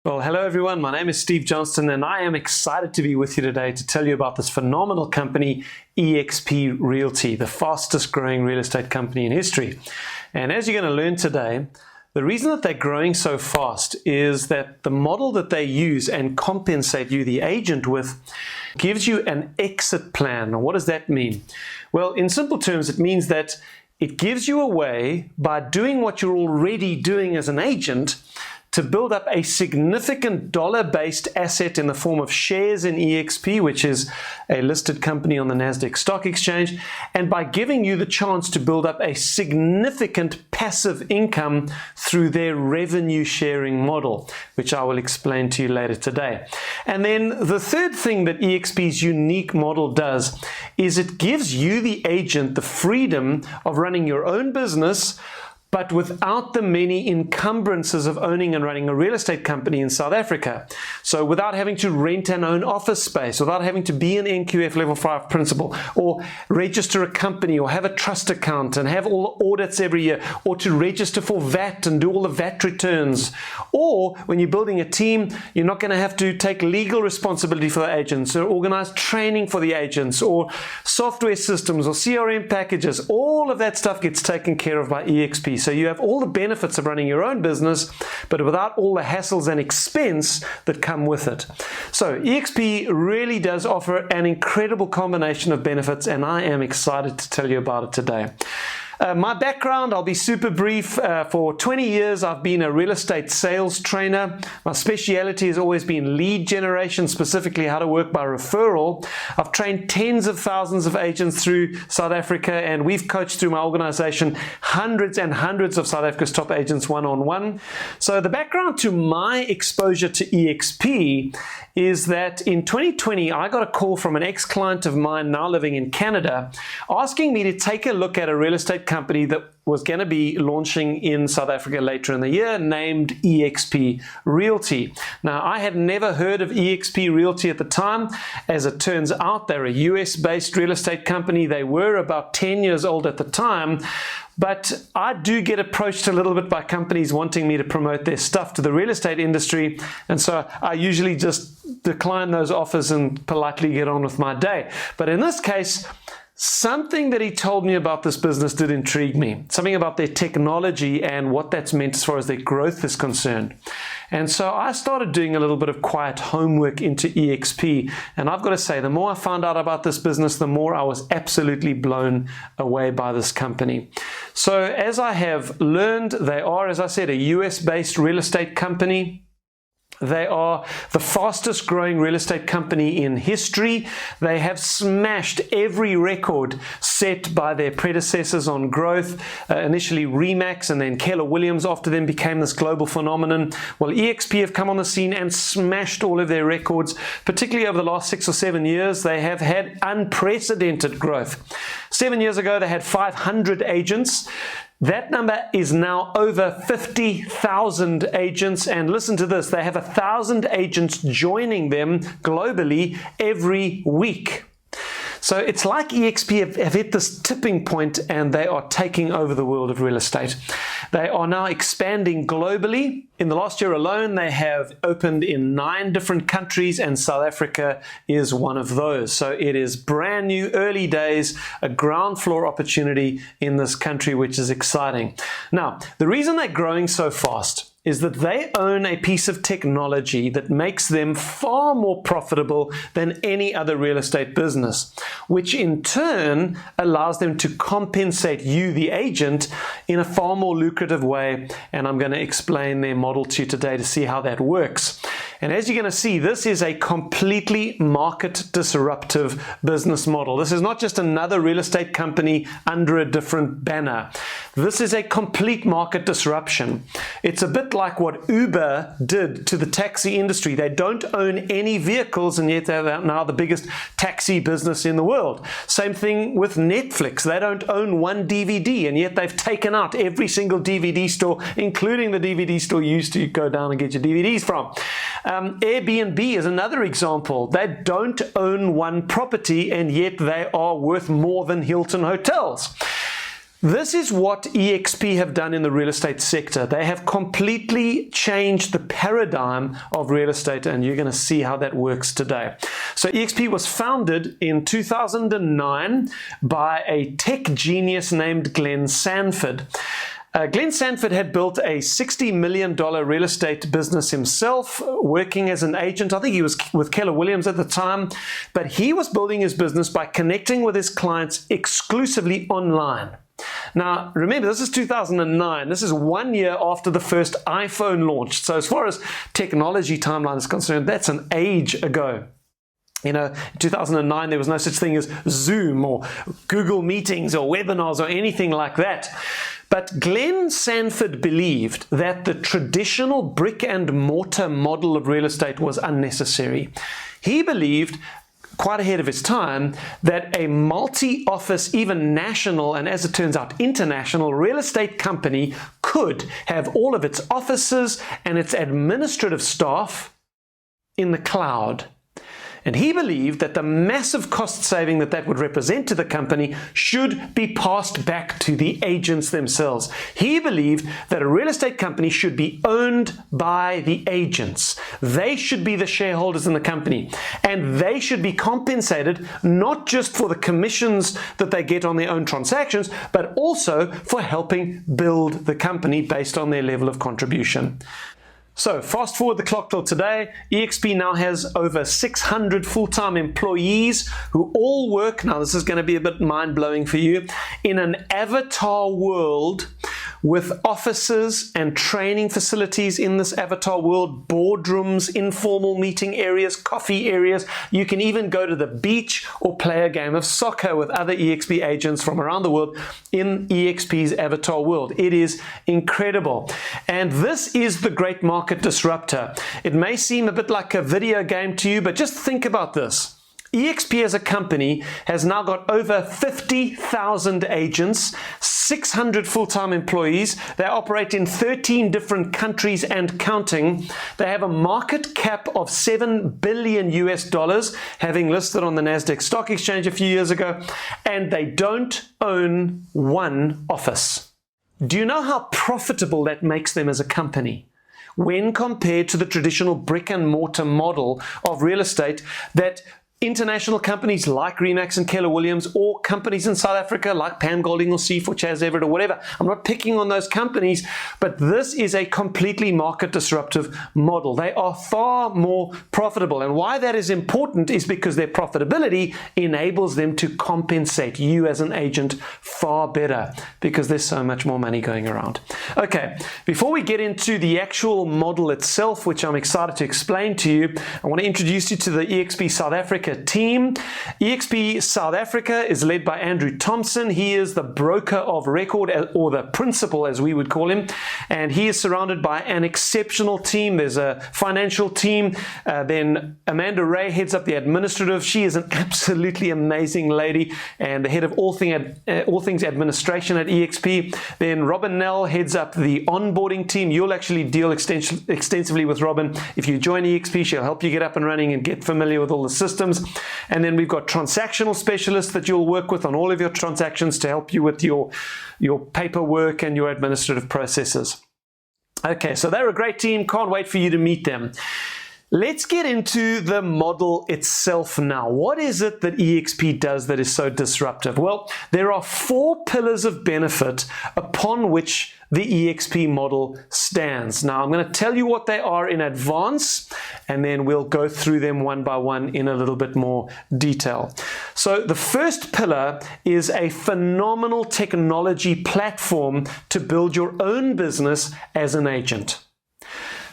Well, hello everyone. My name is Steve Johnstone and I am excited to be with you today to tell you about this phenomenal company, eXp Realty, the fastest growing real estate company in history. And as you're going to learn today, the reason that they're growing so fast is that the model that they use and compensate you, the agent, with gives you an exit plan. Now, what does that mean? Well, in simple terms, it means that it gives you a way, by doing what you're already doing as an agent, to build up a significant dollar-based asset in the form of shares in eXp, which is a listed company on the Nasdaq Stock Exchange, and by giving you the chance to build up a significant passive income through their revenue sharing model, which I will explain to you later today. And then the third thing that eXp's unique model does is it gives you, the agent, the freedom of running your own business, but without the many encumbrances of owning and running a real estate company in South Africa. So without having to rent and own office space, without having to be an NQF level 5 principal, or register a company, or have a trust account and have all the audits every year, or to register for VAT and do all the VAT returns. Or when you're building a team, you're not going to have to take legal responsibility for the agents, or organize training for the agents, or software systems, or CRM packages. All of that stuff gets taken care of by eXp. So you have all the benefits of running your own business, but without all the hassles and expense that come with it. So eXp really does offer an incredible combination of benefits, and I am excited to tell you about it today. My background, I'll be super brief. For 20 years, I've been a real estate sales trainer. My speciality has always been lead generation, specifically how to work by referral. I've trained tens of thousands of agents through South Africa, and we've coached through my organization hundreds and hundreds of South Africa's top agents one-on-one. So the background to my exposure to eXp is that in 2020, I got a call from an ex-client of mine now living in Canada, asking me to take a look at a real estate company that was going to be launching in South Africa later in the year, named eXp Realty. Now, I had never heard of eXp Realty at the time. As it turns out, they're a US-based real estate company. They were about 10 years old at the time. But I do get approached a little bit by companies wanting me to promote their stuff to the real estate industry, and so I usually just decline those offers and politely get on with my day. But in this case, something that he told me about this business did intrigue me. Something about their technology and what that's meant as far as their growth is concerned. And so I started doing a little bit of quiet homework into eXp. And I've got to say, the more I found out about this business, the more I was absolutely blown away by this company. So as I have learned, they are, as I said, a US-based real estate company. They are the fastest growing real estate company in history. They have smashed every record set by their predecessors on growth. Initially Remax and then Keller Williams after them became this global phenomenon. Well, eXp have come on the scene and smashed all of their records, particularly over the last 6 or 7 years. They have had unprecedented growth. 7 years ago, they had 500 agents. That number is now over 50,000 agents, and listen to this, they have 1,000 agents joining them globally every week. So it's like eXp have hit this tipping point and they are taking over the world of real estate. They are now expanding globally. In the last year alone, they have opened in 9 different countries, and South Africa is one of those. So it is brand new, early days, a ground floor opportunity in this country, which is exciting. Now, the reason they're growing so fast is that they own a piece of technology that makes them far more profitable than any other real estate business, which in turn allows them to compensate you, the agent, in a far more lucrative way. And I'm going to explain their model to you today to see how that works. And as you're going to see, this is a completely market disruptive business model. This is not just another real estate company under a different banner. This is a complete market disruption. It's a bit like what Uber did to the taxi industry. They don't own any vehicles, and yet they're now the biggest taxi business in the world. Same thing with Netflix. They don't own one DVD, and yet they've taken out every single DVD store, including the DVD store you used to go down and get your DVDs from. Airbnb is another example. They don't own one property, and yet they are worth more than Hilton hotels. This is what eXp have done in the real estate sector. They have completely changed the paradigm of real estate, and you're going to see how that works today. So eXp was founded in 2009 by a tech genius named Glenn Sanford. Glenn Sanford had built a $60 million real estate business himself, working as an agent. I think he was with Keller Williams at the time, but he was building his business by connecting with his clients exclusively online. Now, remember, this is 2009. This is 1 year after the first iPhone launched. So as far as technology timeline is concerned, that's an age ago. You know, in 2009, there was no such thing as Zoom or Google Meetings or webinars or anything like that. But Glenn Sanford believed that the traditional brick and mortar model of real estate was unnecessary. He believed, quite ahead of his time, that a multi-office, even national, and as it turns out, international real estate company could have all of its offices and its administrative staff in the cloud. And he believed that the massive cost saving that would represent to the company should be passed back to the agents themselves. He believed that a real estate company should be owned by the agents. They should be the shareholders in the company, and they should be compensated not just for the commissions that they get on their own transactions, but also for helping build the company based on their level of contribution. So fast forward the clock till today, eXp now has over 600 full-time employees who all work, now this is going to be a bit mind-blowing for you, in an avatar world with offices and training facilities in this avatar world, boardrooms, informal meeting areas, coffee areas. You can even go to the beach or play a game of soccer with other eXp agents from around the world in eXp's avatar world. It is incredible. And this is the great market disruptor. It may seem a bit like a video game to you, but just think about this. eXp as a company has now got over 50,000 agents, 600 full-time employees. They operate in 13 different countries and counting. They have a market cap of $7 billion US, having listed on the Nasdaq Stock Exchange a few years ago, and they don't own one office. Do you know how profitable that makes them as a company when compared to the traditional brick and mortar model of real estate that international companies like Remax and Keller Williams, or companies in South Africa like Pam Golding or C for Chaz Everett or whatever? I'm not picking on those companies, but this is a completely market disruptive model. They are far more profitable, and why that is important is because their profitability enables them to compensate you as an agent far better, because there's so much more money going around. Okay, before we get into the actual model itself, which I'm excited to explain to you, I want to introduce you to the eXp South Africa team. eXp South Africa is led by Andrew Thompson. He is the broker of record, or the principal as we would call him, and he is surrounded by an exceptional team. There's a financial team. Then Amanda Ray heads up the administrative. She is an absolutely amazing lady and the head of all things administration at eXp. Then Robin Nell heads up the onboarding team. You'll actually deal extensively with Robin. If you join eXp, she'll help you get up and running and get familiar with all the systems. And then we've got transactional specialists that you'll work with on all of your transactions to help you with your paperwork and your administrative processes. Okay, so they're a great team. Can't wait for you to meet them. Let's get into the model itself now. What is it that eXp does that is so disruptive? Well, there are 4 pillars of benefit upon which the eXp model stands. Now, I'm going to tell you what they are in advance, and then we'll go through them one by one in a little bit more detail. So the first pillar is a phenomenal technology platform to build your own business as an agent.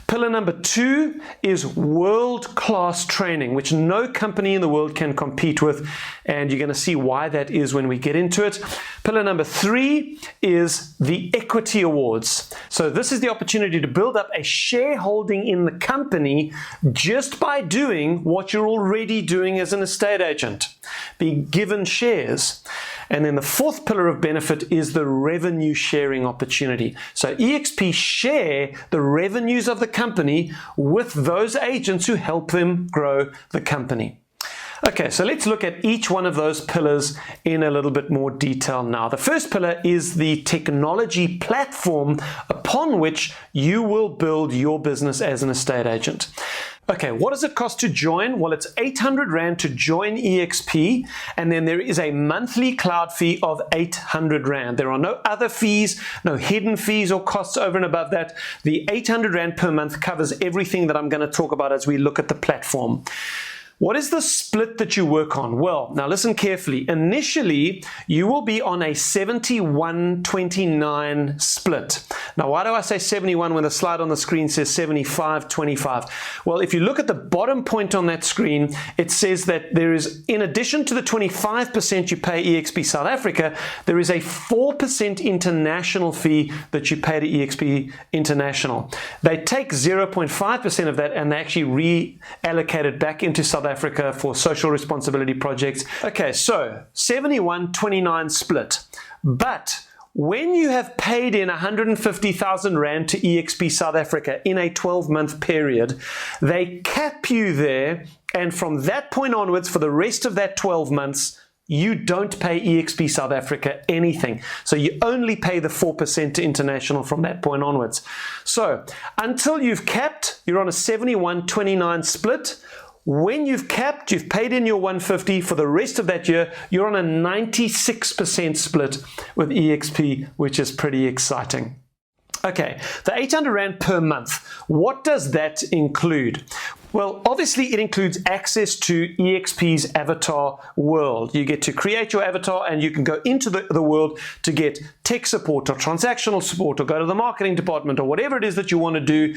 Pillar number 2 is world-class training, which no company in the world can compete with, and you're going to see why that is when we get into it. Pillar number 3 is the equity awards. So this is the opportunity to build up a shareholding in the company just by doing what you're already doing as an estate agent. Be given shares. And then the 4th pillar of benefit is the revenue sharing opportunity. So eXp share the revenues of the company with those agents who help them grow the company. Okay, so let's look at each one of those pillars in a little bit more detail now. The first pillar is the technology platform upon which you will build your business as an estate agent. Okay, what does it cost to join? Well, it's 800 Rand to join eXp, and then there is a monthly cloud fee of 800 Rand. There are no other fees, no hidden fees or costs over and above that. The 800 Rand per month covers everything that I'm going to talk about as we look at the platform. What is the split that you work on? Well, now listen carefully. Initially, you will be on a 71-29 split. Now, why do I say 71 when the slide on the screen says 75-25? Well, if you look at the bottom point on that screen, it says that there is, in addition to the 25% you pay eXp South Africa, there is a 4% international fee that you pay to eXp International. They take 0.5% of that and they actually reallocate it back into South Africa for social responsibility projects. Okay, so 71-29 split. But when you have paid in 150,000 Rand to eXp South Africa in a 12-month period, they cap you there, and from that point onwards, for the rest of that 12 months, you don't pay eXp South Africa anything. So you only pay the 4% to international from that point onwards. So until you've capped, you're on a 71-29 split. When you've capped, you've paid in your 150 for the rest of that year, you're on a 96% split with eXp, which is pretty exciting. Okay, the 800 Rand per month, what does that include? Well, obviously it includes access to eXp's avatar world. You get to create your avatar and you can go into the world to get tech support or transactional support or go to the marketing department or whatever it is that you want to do.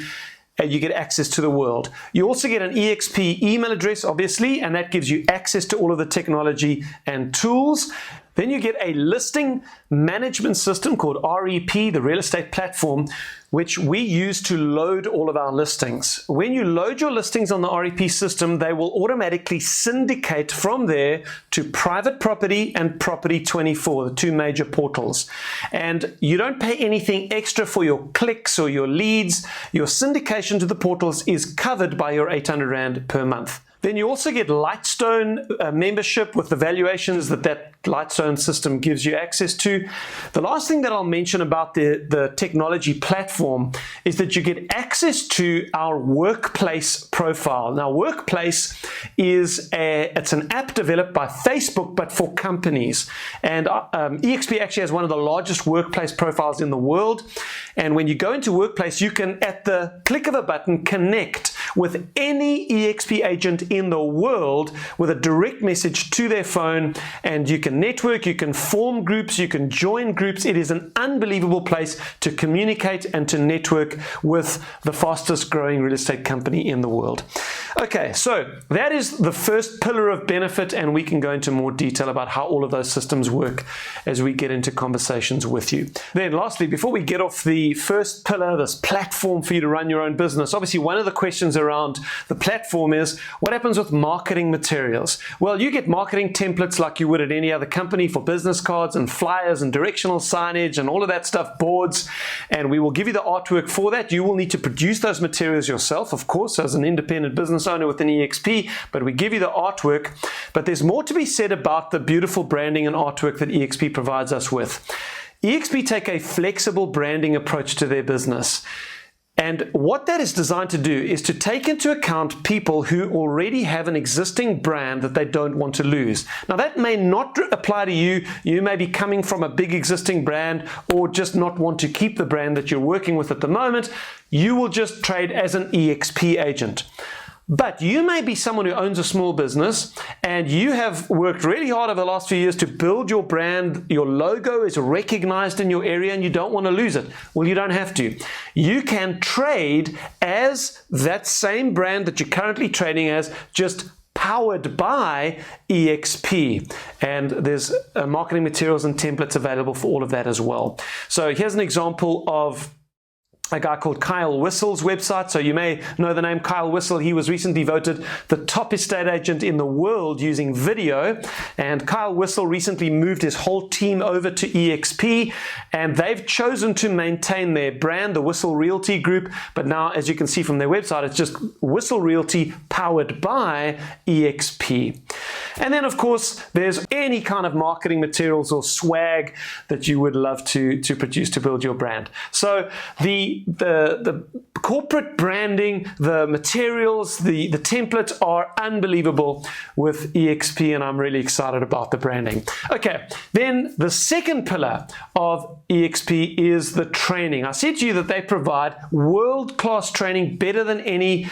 And you get access to the world. You also get an eXp email address, obviously, and that gives you access to all of the technology and tools. Then you get a listing management system called REP, the real estate platform, which we use to load all of our listings. When you load your listings on the REP system, they will automatically syndicate from there to Private Property and Property 24, the two major portals. And you don't pay anything extra for your clicks or your leads. Your syndication to the portals is covered by your 800 Rand per month. Then you also get Lightstone membership with the valuations that Lightstone system gives you access to. The last thing that I'll mention about the technology platform is that you get access to our workplace profile. Now, Workplace is it's an app developed by Facebook, but for companies. And eXp actually has one of the largest workplace profiles in the world. And when you go into Workplace, you can, at the click of a button, connect with any eXp agent in the world with a direct message to their phone, and you can network, you can form groups, you can join groups. It is an unbelievable place to communicate and to network with the fastest growing real estate company in the world. Okay, so that is the first pillar of benefit, and we can go into more detail about how all of those systems work as we get into conversations with you. Then lastly, before we get off the first pillar, this platform for you to run your own business, obviously one of the questions around the platform is, what happens with marketing materials? Well, you get marketing templates like you would at any other company for business cards and flyers and directional signage and all of that stuff, boards, and we will give you the artwork for that. You will need to produce those materials yourself, of course, as an independent business owner within eXp, but we give you the artwork. But there's more to be said about the beautiful branding and artwork that eXp provides us with. eXp take a flexible branding approach to their business. And what that is designed to do is to take into account people who already have an existing brand that they don't want to lose. Now, that may not apply to you. You may be coming from a big existing brand or just not want to keep the brand that you're working with at the moment. You will just trade as an eXp agent. But you may be someone who owns a small business and you have worked really hard over the last few years to build your brand. Your logo is recognized in your area and you don't want to lose it. Well, you don't have to. You can trade as that same brand that you're currently trading as, just powered by eXp, and there's marketing materials and templates available for all of that as well. So here's an example of a guy called Kyle Whistle's website. So you may know the name Kyle Whistle. He was recently voted the top estate agent in the world using video. And Kyle Whistle recently moved his whole team over to eXp, and they've chosen to maintain their brand, the Whistle Realty Group. But now, as you can see from their website, it's just Whistle Realty powered by eXp. And then, of course, there's any kind of marketing materials or swag that you would love to produce to build your brand. So the corporate branding, the materials, the templates are unbelievable with eXp, and I'm really excited about the branding. Okay, then the second pillar of eXp is the training. I said to you that they provide world-class training, better than any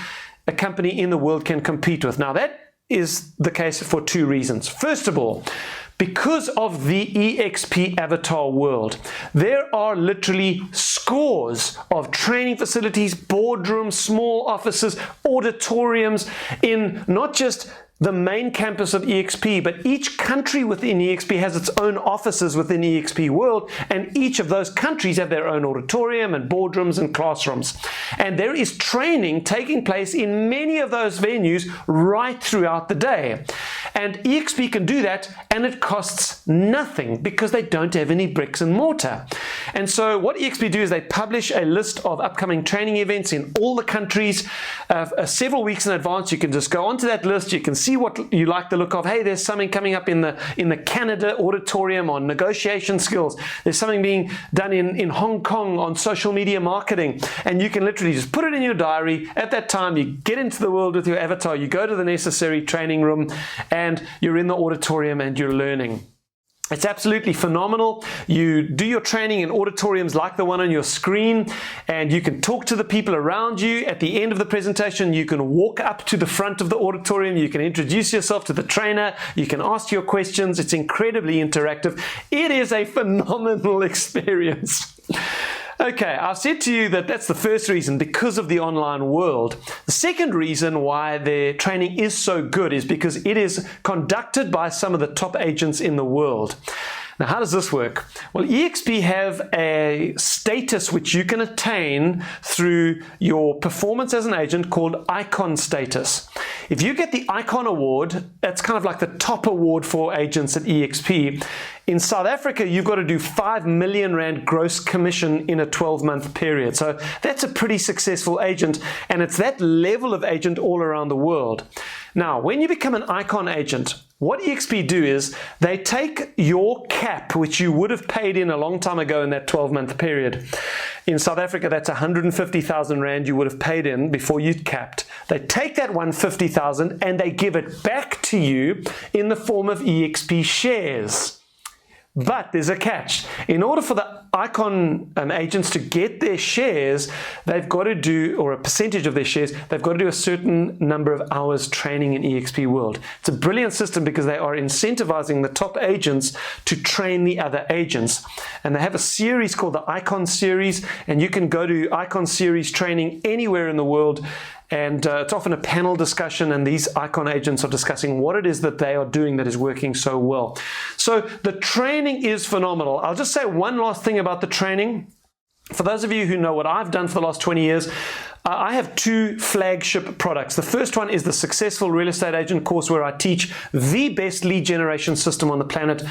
company in the world can compete with. Now, that is the case for two reasons. First of all, because of the eXp avatar world, there are literally scores of training facilities, boardrooms, small offices, auditoriums in not just the main campus of eXp, but each country within eXp has its own offices within eXp world, and each of those countries have their own auditorium and boardrooms and classrooms. And there is training taking place in many of those venues right throughout the day. And eXp can do that, and it costs nothing because they don't have any bricks and mortar. And so what eXp do is they publish a list of upcoming training events in all the countries several weeks in advance. You can just go onto that list, you can see what you like the look of. Hey, there's something coming up in the Canada auditorium on negotiation skills. There's something being done in Hong Kong on social media marketing. And you can literally just put it in your diary. At that time, you get into the world with your avatar, you go to the necessary training room, and you're in the auditorium and you're learning. It's absolutely phenomenal. You do your training in auditoriums like the one on your screen, and you can talk to the people around you. At the end of the presentation, you can walk up to the front of the auditorium. You can introduce yourself to the trainer. You can ask your questions. It's incredibly interactive. It is a phenomenal experience. Okay, I've said to you that that's the first reason, because of the online world. The second reason why their training is so good is because it is conducted by some of the top agents in the world. Now, how does this work? Well, eXp have a status which you can attain through your performance as an agent called Icon status. If you get the Icon award, that's kind of like the top award for agents at eXp. In South Africa, you've got to do 5 million Rand gross commission in a 12-month period. So that's a pretty successful agent, and it's that level of agent all around the world. Now, when you become an Icon agent, what eXp do is they take your cap, which you would have paid in a long time ago in that 12-month period. In South Africa, that's 150,000 Rand you would have paid in before you capped. They take that 150,000 and they give it back to you in the form of eXp shares. But there's a catch. In order for the Icon agents to get their shares, they've got to do, or a percentage of their shares, they've got to do a certain number of hours training in eXp World. It's a brilliant system because they are incentivizing the top agents to train the other agents. And they have a series called the Icon Series, and you can go to Icon Series training anywhere in the world. And it's often a panel discussion, and these Icon agents are discussing what it is that they are doing that is working so well. So the training is phenomenal. I'll just say one last thing about the training. For those of you who know what I've done for the last 20 years, I have two flagship products. The first one is the Successful Real Estate Agent course, where I teach the best lead generation system on the planet.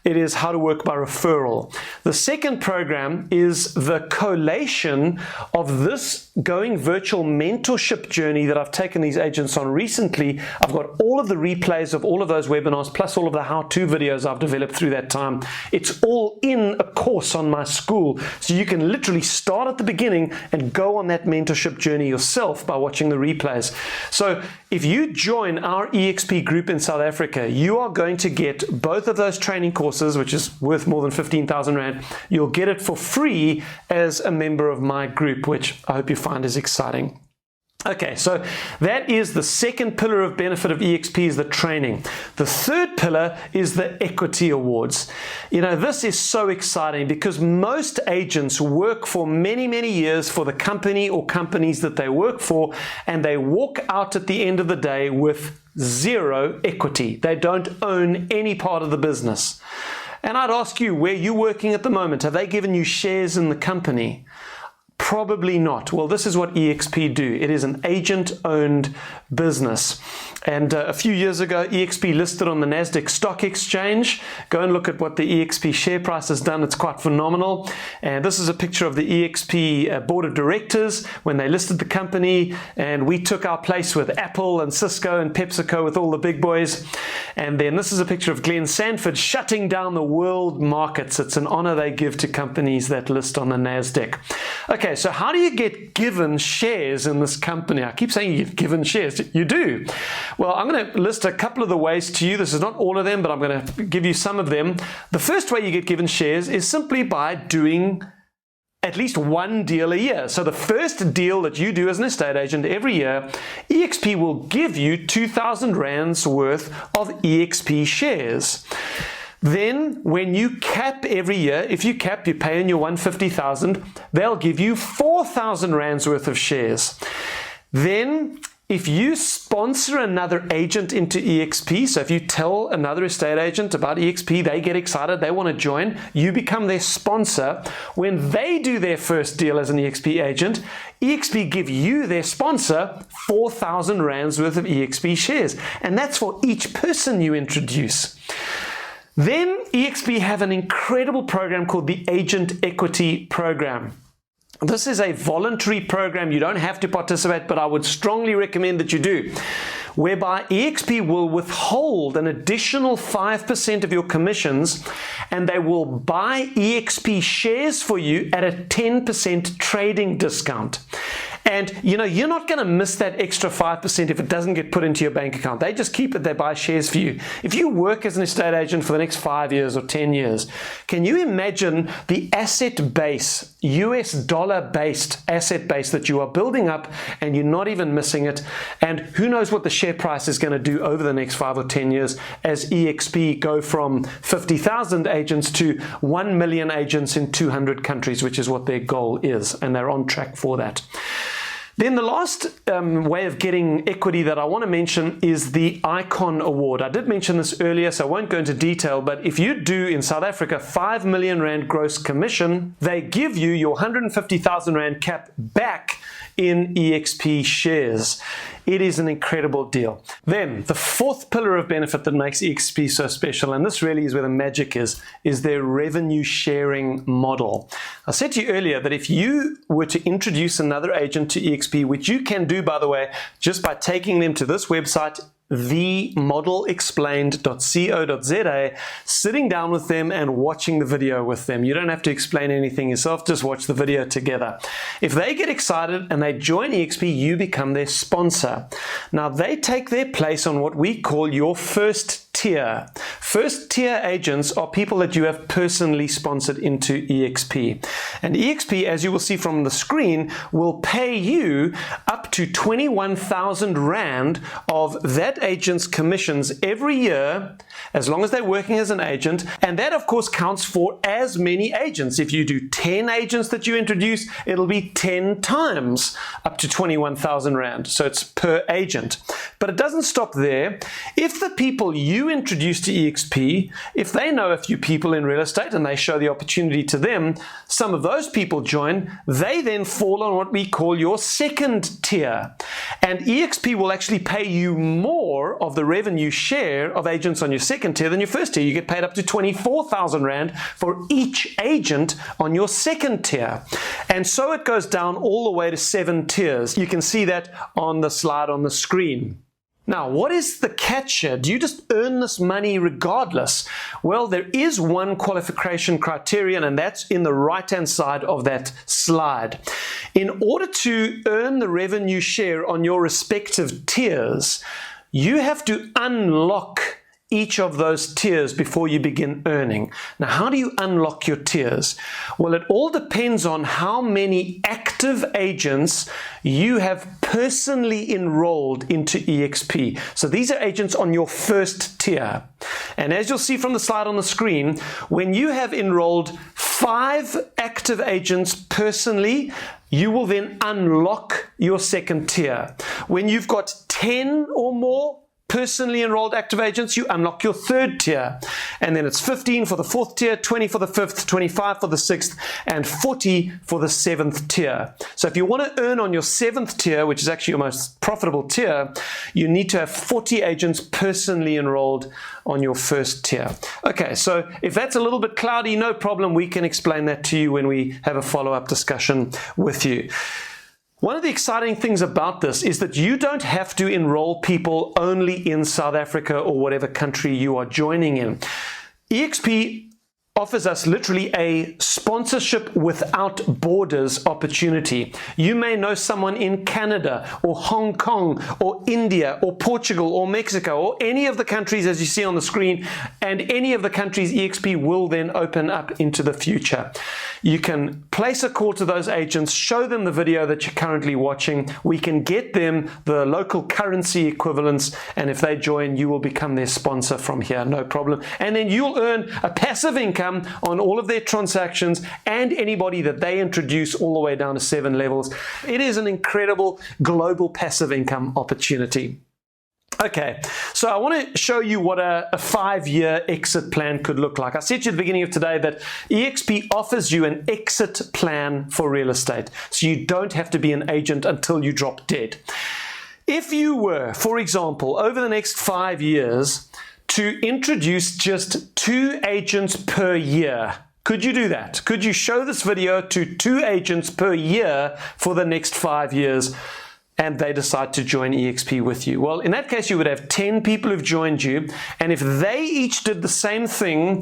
It is how to work by referral. The second program is the collation of this going virtual mentorship journey that I've taken these agents on recently. I've got all of the replays of all of those webinars, plus all of the how-to videos I've developed through that time. It's all in a course on my school, so you can literally start at the beginning and go on that mentorship journey yourself by watching the replays. So if you join our eXp group in South Africa, you are going to get both of those training courses, which is worth more than 15,000 Rand. You'll get it for free as a member of my group, which I hope you find is exciting. Okay, so that is the second pillar of benefit of eXp, is the training. The third pillar is the equity awards. You know, this is so exciting because most agents work for many, many years for the company or companies that they work for, and they walk out at the end of the day with zero equity. They don't own any part of the business. And I'd ask you, where you're working at the moment, have they given you shares in the company? Probably not. Well, this is what eXp do. It is an agent-owned business. And a few years ago, eXp listed on the Nasdaq Stock Exchange. Go and look at what the eXp share price has done. It's quite phenomenal. And this is a picture of the eXp board of directors when they listed the company. And we took our place with Apple and Cisco and PepsiCo, with all the big boys. And then this is a picture of Glenn Sanford shutting down the world markets. It's an honor they give to companies that list on the Nasdaq. Okay, so how do you get given shares in this company? I keep saying you get given shares. You do. Well, I'm going to list a couple of the ways to you. This is not all of them, but I'm going to give you some of them. The first way you get given shares is simply by doing at least one deal a year. So the first deal that you do as an estate agent every year, eXp will give you 2,000 Rands worth of eXp shares. Then when you cap every year, if you cap, you pay in your 150,000, they'll give you 4,000 Rands worth of shares. Then if you sponsor another agent into eXp, so if you tell another estate agent about eXp, they get excited, they want to join, you become their sponsor. When they do their first deal as an eXp agent, eXp give you, their sponsor, 4,000 Rands worth of eXp shares. And that's for each person you introduce. Then eXp have an incredible program called the Agent Equity Program. This is a voluntary program. You don't have to participate, but I would strongly recommend that you do, whereby eXp will withhold an additional 5% of your commissions, and they will buy eXp shares for you at a 10% trading discount. And you know, you're not going to miss that extra 5% if it doesn't get put into your bank account. They just keep it, they buy shares for you. If you work as an estate agent for the next 5 years or 10 years, can you imagine the asset base, US dollar based asset base that you are building up, and you're not even missing it? And who knows what the share price is going to do over the next 5 or 10 years as eXp go from 50,000 agents to 1 million agents in 200 countries, which is what their goal is, and they're on track for that. Then the last way of getting equity that I want to mention is the Icon Award. I did mention this earlier, so I won't go into detail, but if you do in South Africa 5 million Rand gross commission, they give you your 150,000 Rand cap back in eXp shares. It is an incredible deal. Then the fourth pillar of benefit that makes eXp so special, and this really is where the magic is their revenue sharing model. I said to you earlier that if you were to introduce another agent to eXp, which you can do, by the way, just by taking them to this website, themodelexplained.co.za, sitting down with them and watching the video with them. You don't have to explain anything yourself, just watch the video together. If they get excited and they join eXp, you become their sponsor. Now they take their place on what we call your first tier. First tier agents are people that you have personally sponsored into eXp. And eXp, as you will see from the screen, will pay you up to 21,000 Rand of that agent's commissions every year, as long as they're working as an agent. And that, of course, counts for as many agents. If you do 10 agents that you introduce, it'll be 10 times up to 21,000 Rand. So it's per agent. But it doesn't stop there. If the people you introduce to eXp, if they know a few people in real estate and they show the opportunity to them, some of those people join, they then fall on what we call your second tier. And eXp will actually pay you more of the revenue share of agents on your second tier than your first tier. You get paid up to 24,000 Rand for each agent on your second tier. And so it goes down all the way to 7 tiers. You can see that on the slide on the screen. Now, what is the catch here? Do you just earn this money regardless? Well, there is one qualification criterion, and that's in the right-hand side of that slide. In order to earn the revenue share on your respective tiers, you have to unlock each of those tiers before you begin earning. Now, how do you unlock your tiers? Well, it all depends on how many active agents you have personally enrolled into eXp. So these are agents on your first tier. And as you'll see from the slide on the screen, when you have enrolled 5 active agents personally, you will then unlock your second tier. When you've got 10 or more personally enrolled active agents, you unlock your third tier. And then it's 15 for the fourth tier, 20 for the fifth, 25 for the sixth, and 40 for the seventh tier. So if you want to earn on your seventh tier, which is actually your most profitable tier, you need to have 40 agents personally enrolled on your first tier. Okay, so if that's a little bit cloudy, no problem. We can explain that to you when we have a follow-up discussion with you. One of the exciting things about this is that you don't have to enroll people only in South Africa or whatever country you are joining in. eXp offers us literally a sponsorship without borders opportunity. You may know someone in Canada or Hong Kong or India or Portugal or Mexico or any of the countries as you see on the screen, and any of the countries eXp will then open up into the future. You can place a call to those agents, show them the video that you're currently watching. We can get them the local currency equivalents, and if they join, you will become their sponsor from here, no problem. And then you'll earn a passive income on all of their transactions and anybody that they introduce all the way down to 7 levels. It is an incredible global passive income opportunity. Okay, so I want to show you what a 5-year exit plan could look like. I said to you at the beginning of today that eXp offers you an exit plan for real estate, so you don't have to be an agent until you drop dead. If you were, for example, over the next 5 years, to introduce just 2 agents per year, could you do that? Could you show this video to 2 agents per year for the next 5 years, and they decide to join eXp with you? Well, in that case, you would have 10 people who've joined you, and if they each did the same thing,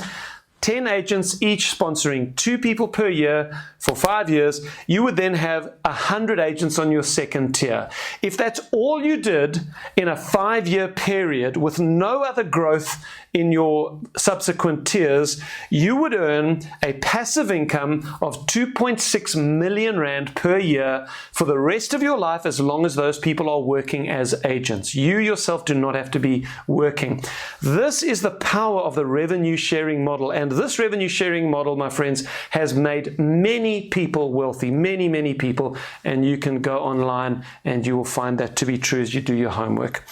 10 agents each sponsoring 2 people per year for 5 years, you would then have 100 agents on your second tier. If that's all you did in a 5-year period with no other growth in your subsequent tiers, you would earn a passive income of 2.6 million Rand per year for the rest of your life, as long as those people are working as agents. You yourself do not have to be working. This is the power of the revenue sharing model, and this revenue sharing model, my friends, has made many people wealthy, many people, and you can go online and you will find that to be true as you do your homework.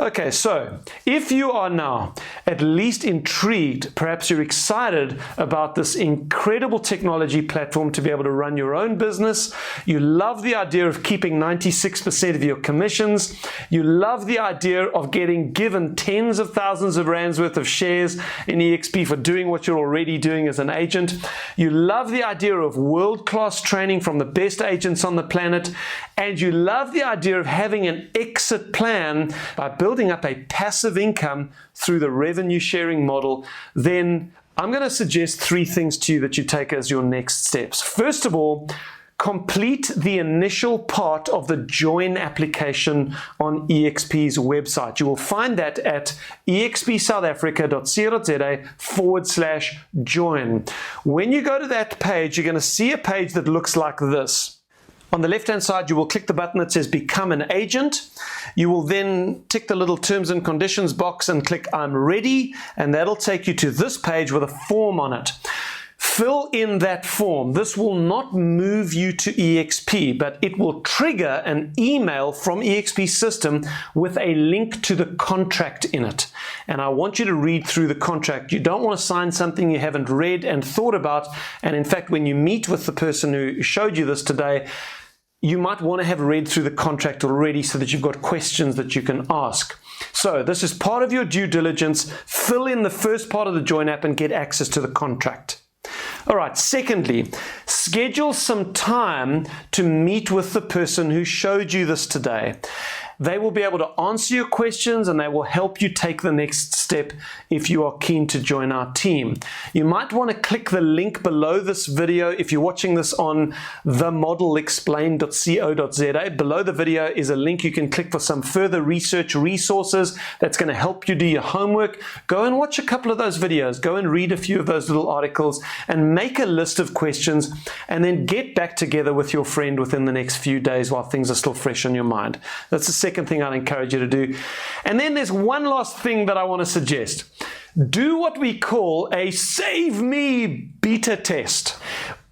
Okay, so if you are now at least intrigued, perhaps you're excited about this incredible technology platform to be able to run your own business, you love the idea of keeping 96% of your commissions, you love the idea of getting given tens of thousands of rands worth of shares in eXp for doing what you're already doing as an agent, you love the idea of world-class training from the best agents on the planet, and you love the idea of having an exit plan by building up a passive income through the revenue sharing model, then I'm going to suggest 3 things to you that you take as your next steps. First of all, complete the initial part of the join application on eXp's website. You will find that at expsouthafrica.co.za/join. When you go to that page, you're going to see a page that looks like this. On the left-hand side, you will click the button that says Become an Agent. You will then tick the little Terms and Conditions box and click I'm Ready, and that'll take you to this page with a form on it. Fill in that form. This will not move you to eXp, but it will trigger an email from eXp's system with a link to the contract in it. And I want you to read through the contract. You don't want to sign something you haven't read and thought about. And in fact, when you meet with the person who showed you this today, you might want to have read through the contract already so that you've got questions that you can ask. So this is part of your due diligence. Fill in the first part of the Join app and get access to the contract. All right, secondly, schedule some time to meet with the person who showed you this today. They will be able to answer your questions and they will help you take the next step if you are keen to join our team. You might want to click the link below this video if you're watching this on themodelexplained.co.za. Below the video is a link you can click for some further research resources that's going to help you do your homework. Go and watch a couple of those videos. Go and read a few of those little articles and make a list of questions, and then get back together with your friend within the next few days while things are still fresh on your mind. That's the second thing I'd encourage you to do. And then there's one last thing that I want to suggest. Do what we call a save me beta test.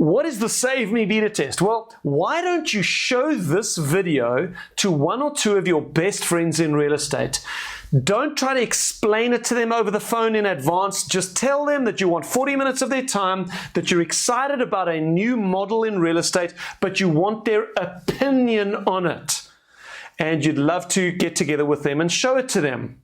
what is the Save Me beta test? Well, why don't you show this video to one or two of your best friends in real estate? Don't try to explain it to them over the phone in advance. Just tell them that you want 40 minutes of their time, that you're excited about a new model in real estate, but you want their opinion on it. And you'd love to get together with them and show it to them.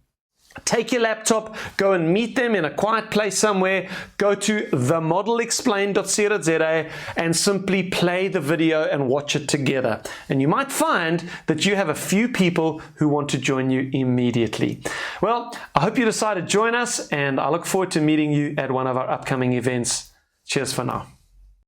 Take your laptop, go and meet them in a quiet place somewhere, go to themodelexplained.co.za and simply play the video and watch it together. And you might find that you have a few people who want to join you immediately. Well, I hope you decide to join us, and I look forward to meeting you at one of our upcoming events. Cheers for now.